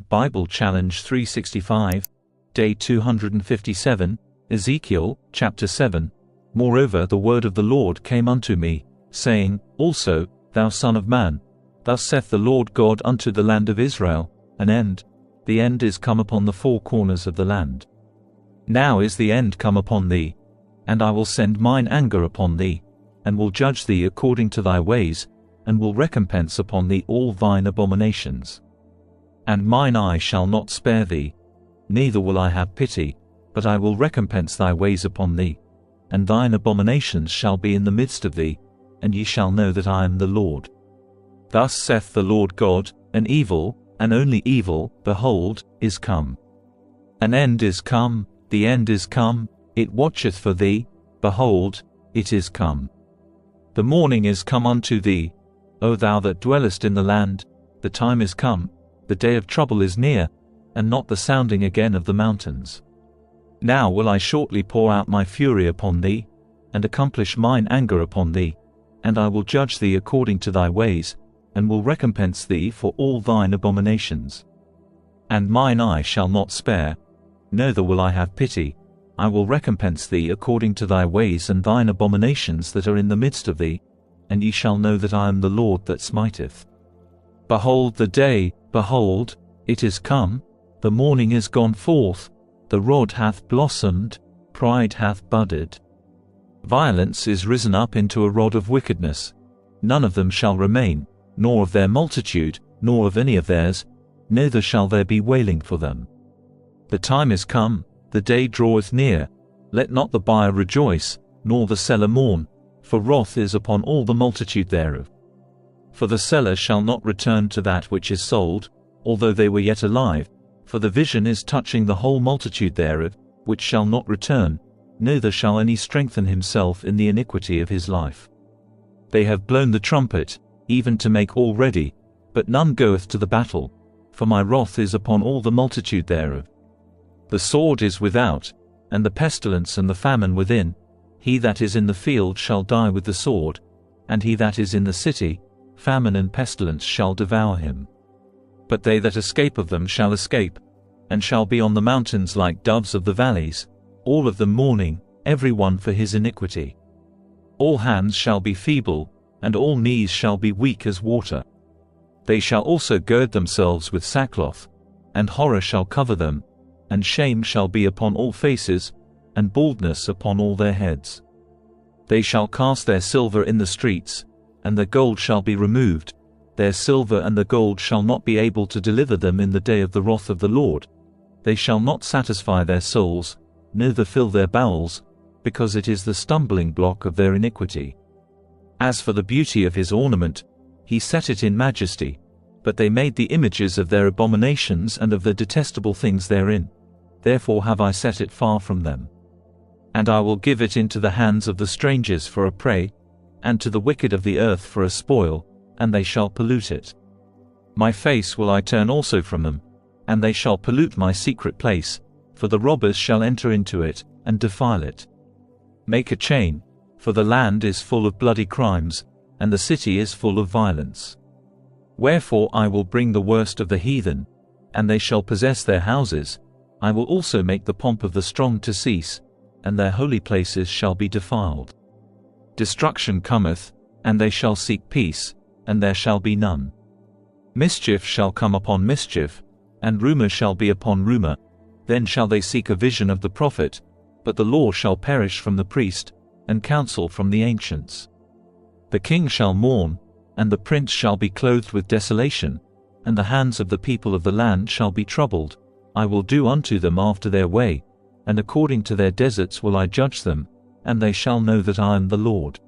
Bible Challenge 365, Day 257, Ezekiel, Chapter 7. Moreover the word of the Lord came unto me, saying, Also, thou son of man, thus saith the Lord God unto the land of Israel, an end. The end is come upon the four corners of the land. Now is the end come upon thee, and I will send mine anger upon thee, and will judge thee according to thy ways, and will recompense upon thee all thine abominations. And mine eye shall not spare thee, neither will I have pity, but I will recompense thy ways upon thee, and thine abominations shall be in the midst of thee, and ye shall know that I am the Lord. Thus saith the Lord God, an evil, and only evil, behold, is come. An end is come, the end is come, it watcheth for thee, behold, it is come. The morning is come unto thee, O thou that dwellest in the land, the time is come, the day of trouble is near, and not the sounding again of the mountains. Now will I shortly pour out my fury upon thee, and accomplish mine anger upon thee, and I will judge thee according to thy ways, and will recompense thee for all thine abominations. And mine eye shall not spare, neither will I have pity, I will recompense thee according to thy ways and thine abominations that are in the midst of thee, and ye shall know that I am the Lord that smiteth. Behold the day, behold, it is come, the morning is gone forth, the rod hath blossomed, pride hath budded. Violence is risen up into a rod of wickedness, none of them shall remain, nor of their multitude, nor of any of theirs, neither shall there be wailing for them. The time is come, the day draweth near, let not the buyer rejoice, nor the seller mourn, for wrath is upon all the multitude thereof. For the seller shall not return to that which is sold, although they were yet alive, for the vision is touching the whole multitude thereof, which shall not return, neither shall any strengthen himself in the iniquity of his life. They have blown the trumpet, even to make all ready, but none goeth to the battle, for my wrath is upon all the multitude thereof. The sword is without, and the pestilence and the famine within. He that is in the field shall die with the sword, and he that is in the city, famine and pestilence shall devour him. But they that escape of them shall escape, and shall be on the mountains like doves of the valleys, all of them mourning, every one for his iniquity. All hands shall be feeble, and all knees shall be weak as water. They shall also gird themselves with sackcloth, and horror shall cover them, and shame shall be upon all faces, and baldness upon all their heads. They shall cast their silver in the streets, and their gold shall be removed, their silver and the gold shall not be able to deliver them in the day of the wrath of the Lord. They shall not satisfy their souls, neither fill their bowels, because it is the stumbling block of their iniquity. As for the beauty of his ornament, he set it in majesty, but they made the images of their abominations and of the detestable things therein. Therefore have I set it far from them. And I will give it into the hands of the strangers for a prey, and to the wicked of the earth for a spoil, and they shall pollute it. My face will I turn also from them, and they shall pollute my secret place, for the robbers shall enter into it, and defile it. Make a chain, for the land is full of bloody crimes, and the city is full of violence. Wherefore I will bring the worst of the heathen, and they shall possess their houses. I will also make the pomp of the strong to cease, and their holy places shall be defiled. Destruction cometh, and they shall seek peace, and there shall be none. Mischief shall come upon mischief, and rumor shall be upon rumor. Then shall they seek a vision of the prophet, but the law shall perish from the priest, and counsel from the ancients. The king shall mourn, and the prince shall be clothed with desolation, and the hands of the people of the land shall be troubled. I will do unto them after their way, and according to their deserts will I judge them, and they shall know that I am the Lord.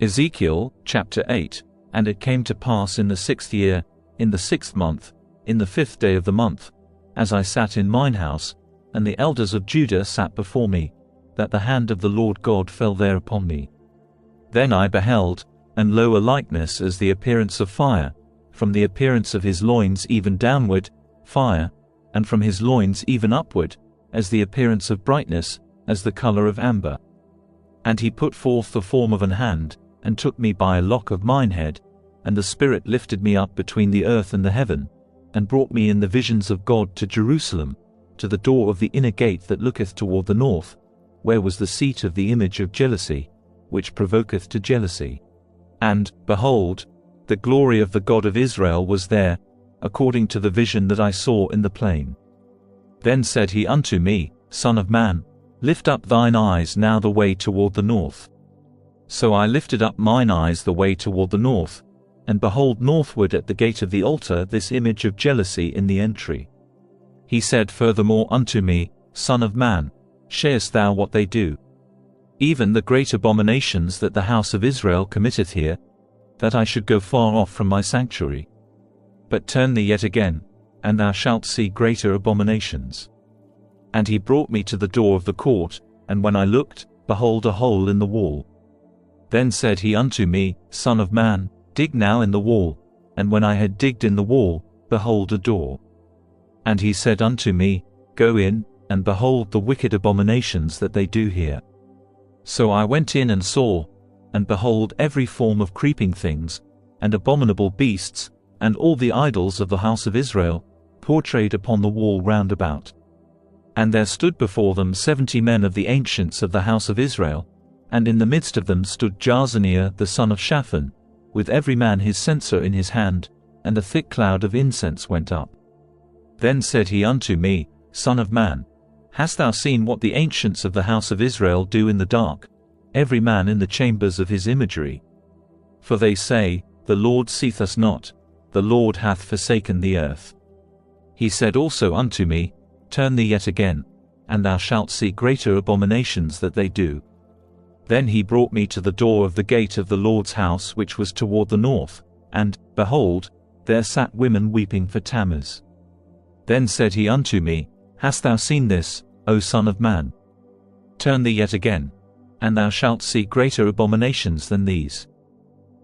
Ezekiel, Chapter 8. And it came to pass in the 6th year, in the 6th month, in the 5th day of the month, as I sat in mine house, and the elders of Judah sat before me, that the hand of the Lord God fell there upon me. Then I beheld, and lo, a likeness as the appearance of fire, from the appearance of his loins even downward, fire, and from his loins even upward, as the appearance of brightness, as the color of amber. And he put forth the form of an hand, and took me by a lock of mine head, and the Spirit lifted me up between the earth and the heaven, and brought me in the visions of God to Jerusalem, to the door of the inner gate that looketh toward the north, where was the seat of the image of jealousy, which provoketh to jealousy. And, behold, the glory of the God of Israel was there, according to the vision that I saw in the plain. Then said he unto me, Son of man, lift up thine eyes now the way toward the north. So I lifted up mine eyes the way toward the north, and behold northward at the gate of the altar this image of jealousy in the entry. He said furthermore unto me, Son of man, shayest thou what they do? Even the great abominations that the house of Israel committeth here, that I should go far off from my sanctuary? But turn thee yet again, and thou shalt see greater abominations. And he brought me to the door of the court, and when I looked, behold a hole in the wall. Then said he unto me, Son of man, dig now in the wall. And when I had digged in the wall, behold a door. And he said unto me, Go in, and behold the wicked abominations that they do here. So I went in and saw, and behold every form of creeping things, and abominable beasts, and all the idols of the house of Israel, portrayed upon the wall round about. And there stood before them 70 men of the ancients of the house of Israel, and in the midst of them stood Jaazaniah the son of Shaphan, with every man his censer in his hand, and a thick cloud of incense went up. Then said he unto me, Son of man, hast thou seen what the ancients of the house of Israel do in the dark, every man in the chambers of his imagery? For they say, The Lord seeth us not, the Lord hath forsaken the earth. He said also unto me, Turn thee yet again, and thou shalt see greater abominations that they do. Then he brought me to the door of the gate of the Lord's house which was toward the north, and, behold, there sat women weeping for Tammuz. Then said he unto me, Hast thou seen this, O son of man? Turn thee yet again, and thou shalt see greater abominations than these.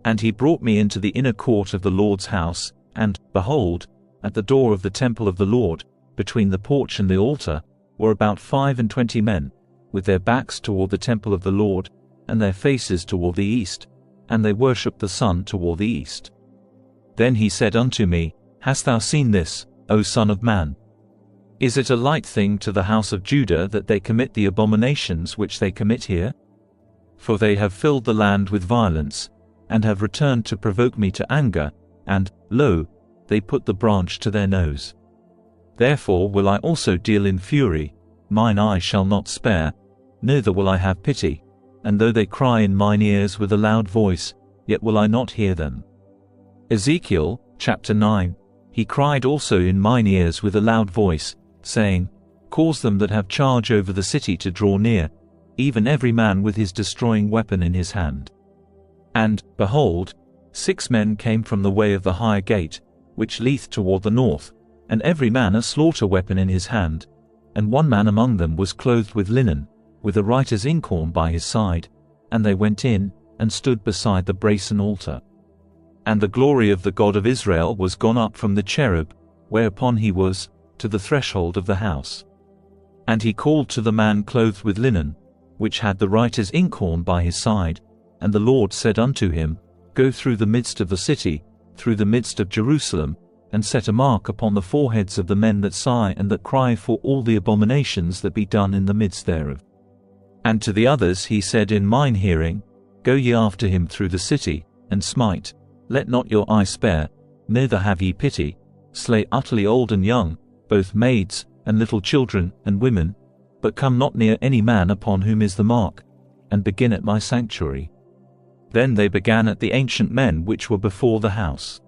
And he brought me into the inner court of the Lord's house, and, behold, at the door of the temple of the Lord, between the porch and the altar, were about 25 men, with their backs toward the temple of the Lord, and their faces toward the east, and they worshipped the sun toward the east. Then he said unto me, Hast thou seen this, O son of man? Is it a light thing to the house of Judah that they commit the abominations which they commit here? For they have filled the land with violence, and have returned to provoke me to anger, and, lo, they put the branch to their nose. Therefore will I also deal in fury, mine eye shall not spare, neither will I have pity, and though they cry in mine ears with a loud voice, yet will I not hear them. Ezekiel, chapter 9. He cried also in mine ears with a loud voice, saying, Cause them that have charge over the city to draw near, even every man with his destroying weapon in his hand. And, behold, 6 men came from the way of the higher gate, which leath toward the north, and every man a slaughter weapon in his hand, and one man among them was clothed with linen, with a writer's inkhorn by his side, and they went in, and stood beside the brazen altar. And the glory of the God of Israel was gone up from the cherub, whereupon he was, to the threshold of the house. And he called to the man clothed with linen, which had the writer's inkhorn by his side, and the Lord said unto him, Go through the midst of the city, through the midst of Jerusalem, and set a mark upon the foreheads of the men that sigh and that cry for all the abominations that be done in the midst thereof. And to the others he said in mine hearing, Go ye after him through the city, and smite, let not your eye spare, neither have ye pity, slay utterly old and young, both maids, and little children, and women, but come not near any man upon whom is the mark, and begin at my sanctuary. Then they began at the ancient men which were before the house.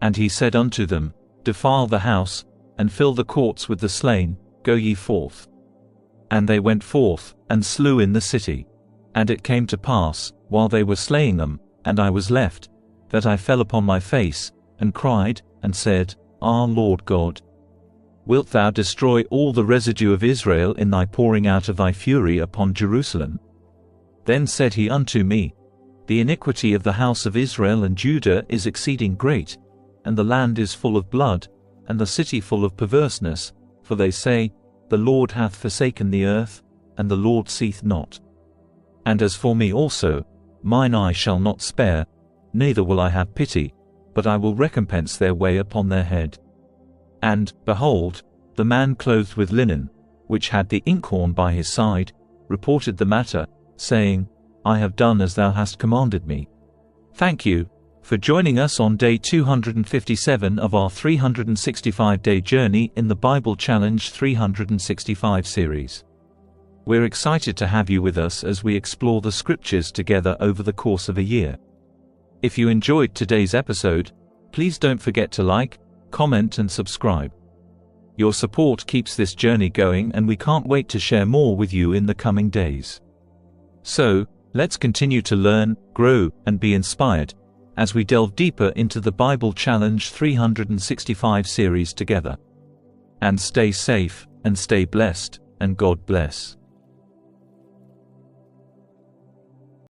And he said unto them, Defile the house, and fill the courts with the slain, go ye forth. And they went forth, and slew in the city. And it came to pass, while they were slaying them, and I was left, that I fell upon my face, and cried, and said, Ah, Lord God, wilt thou destroy all the residue of Israel in thy pouring out of thy fury upon Jerusalem? Then said he unto me, The iniquity of the house of Israel and Judah is exceeding great, and the land is full of blood, and the city full of perverseness, for they say, The Lord hath forsaken the earth, and the Lord seeth not. And as for me also, mine eye shall not spare, neither will I have pity, but I will recompense their way upon their head. And, behold, the man clothed with linen, which had the inkhorn by his side, reported the matter, saying, I have done as thou hast commanded me. Thank you for joining us on day 257 of our 365-day journey in the Bible Challenge 365 series. We're excited to have you with us as we explore the scriptures together over the course of a year. If you enjoyed today's episode, please don't forget to like, comment and subscribe. Your support keeps this journey going, and we can't wait to share more with you in the coming days. So, let's continue to learn, grow, and be inspired as we delve deeper into the Bible Challenge 365 series together. And stay safe, and stay blessed, and God bless.